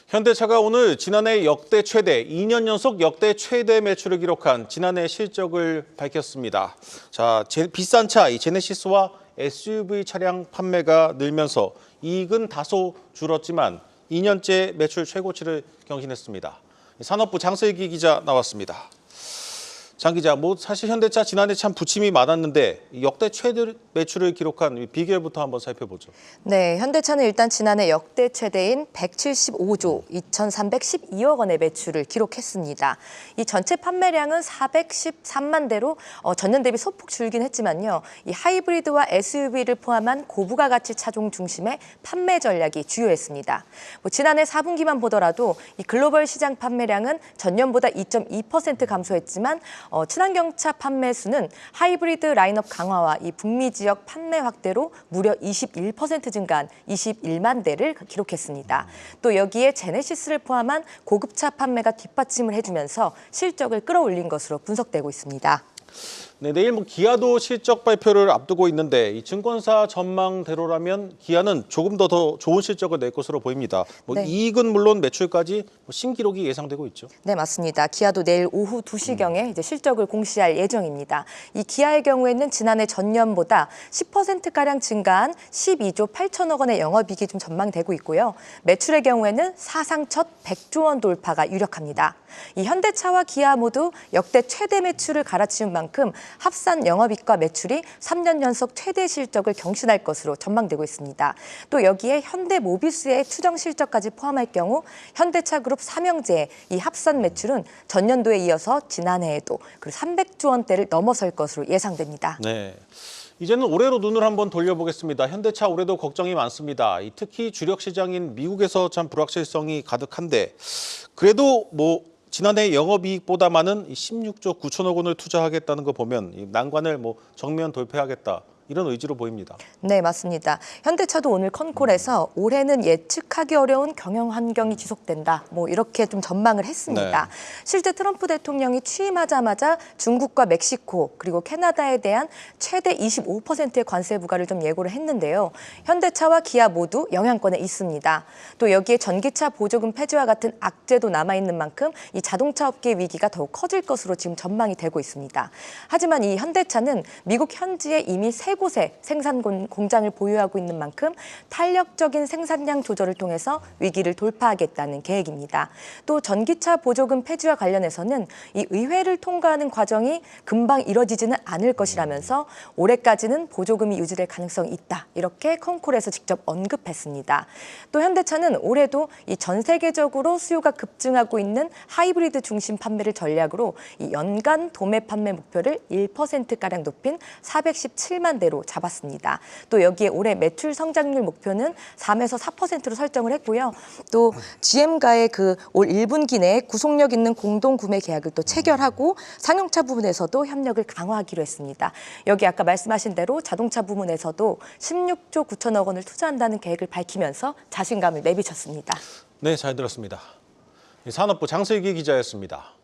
현대차가 오늘 지난해 역대 최대, 2년 연속 역대 최대 매출을 기록한 지난해 실적을 밝혔습니다. 자, 비싼 차, 이 제네시스와 SUV 차량 판매가 늘면서 이익은 다소 줄었지만 2년째 매출 최고치를 경신했습니다. 산업부 장슬기 기자 나왔습니다. 장 기자, 사실 현대차 지난해 참 부침이 많았는데 역대 최대 매출을 기록한 비결부터 한번 살펴보죠. 네, 현대차는 일단 지난해 역대 최대인 175조 2,312억 원의 매출을 기록했습니다. 이 전체 판매량은 413만 대로 전년 대비 소폭 줄긴 했지만요. 이 하이브리드와 SUV를 포함한 고부가 가치 차종 중심의 판매 전략이 주요했습니다. 지난해 4분기만 보더라도 이 글로벌 시장 판매량은 전년보다 2.2% 감소했지만 친환경차 판매 수는 하이브리드 라인업 강화와 이 북미 지역 판매 확대로 무려 21% 증가한 21만 대를 기록했습니다. 또 여기에 제네시스를 포함한 고급차 판매가 뒷받침을 해주면서 실적을 끌어올린 것으로 분석되고 있습니다. 네, 내일 기아도 실적 발표를 앞두고 있는데 이 증권사 전망대로라면 기아는 조금 더 좋은 실적을 낼 것으로 보입니다. 네. 이익은 물론 매출까지 신기록이 예상되고 있죠. 네, 맞습니다. 기아도 내일 오후 2시경에 이제 실적을 공시할 예정입니다. 이 기아의 경우에는 지난해 전년보다 10%가량 증가한 12조 8천억 원의 영업이익이 좀 전망되고 있고요. 매출의 경우에는 사상 첫 100조 원 돌파가 유력합니다. 이 현대차와 기아 모두 역대 최대 매출을 갈아치운 만큼 합산 영업이익과 매출이 3년 연속 최대 실적을 경신할 것으로 전망되고 있습니다. 또 여기에 현대모비스의 추정 실적까지 포함할 경우 현대차 그룹 삼형제의 이 합산 매출은 전년도에 이어서 지난해에도 300조 원대를 넘어설 것으로 예상됩니다. 네. 이제는 올해로 눈을 한번 돌려보겠습니다. 현대차 올해도 걱정이 많습니다. 특히 주력 시장인 미국에서 참 불확실성이 가득한데 그래도 지난해 영업이익보다 많은 16조 9천억 원을 투자하겠다는 거 보면 난관을 정면 돌파하겠다. 이런 의지로 보입니다. 네, 맞습니다. 현대차도 오늘 컨콜에서 올해는 예측하기 어려운 경영 환경이 지속된다. 이렇게 좀 전망을 했습니다. 네. 실제 트럼프 대통령이 취임하자마자 중국과 멕시코 그리고 캐나다에 대한 최대 25%의 관세 부과를 좀 예고를 했는데요. 현대차와 기아 모두 영향권에 있습니다. 또 여기에 전기차 보조금 폐지와 같은 악재도 남아있는 만큼 이 자동차 업계 위기가 더욱 커질 것으로 지금 전망이 되고 있습니다. 하지만 이 현대차는 미국 현지에 이미 3곳에 생산 공장을 보유하고 있는 만큼 탄력적인 생산량 조절을 통해서 위기를 돌파하겠다는 계획입니다. 또 전기차 보조금 폐지와 관련해서는 이 의회를 통과하는 과정이 금방 이뤄지지는 않을 것이라면서 올해까지는 보조금이 유지될 가능성이 있다. 이렇게 컨콜에서 직접 언급했습니다. 또 현대차는 올해도 이 전 세계적으로 수요가 급증하고 있는 하이브리드 중심 판매를 전략으로 이 연간 도매 판매 목표를 1%가량 높인 417만 대로 잡았습니다. 또 여기에 올해 매출 성장률 목표는 3에서 4%로 설정을 했고요. 또 GM과의 올 1분기 내에 구속력 있는 공동 구매 계약을 또 체결하고 상용차 부분에서도 협력을 강화하기로 했습니다. 여기 아까 말씀하신 대로 자동차 부문에서도 16조 9천억 원을 투자한다는 계획을 밝히면서 자신감을 내비쳤습니다. 네, 잘 들었습니다. 산업부 장슬기 기자였습니다.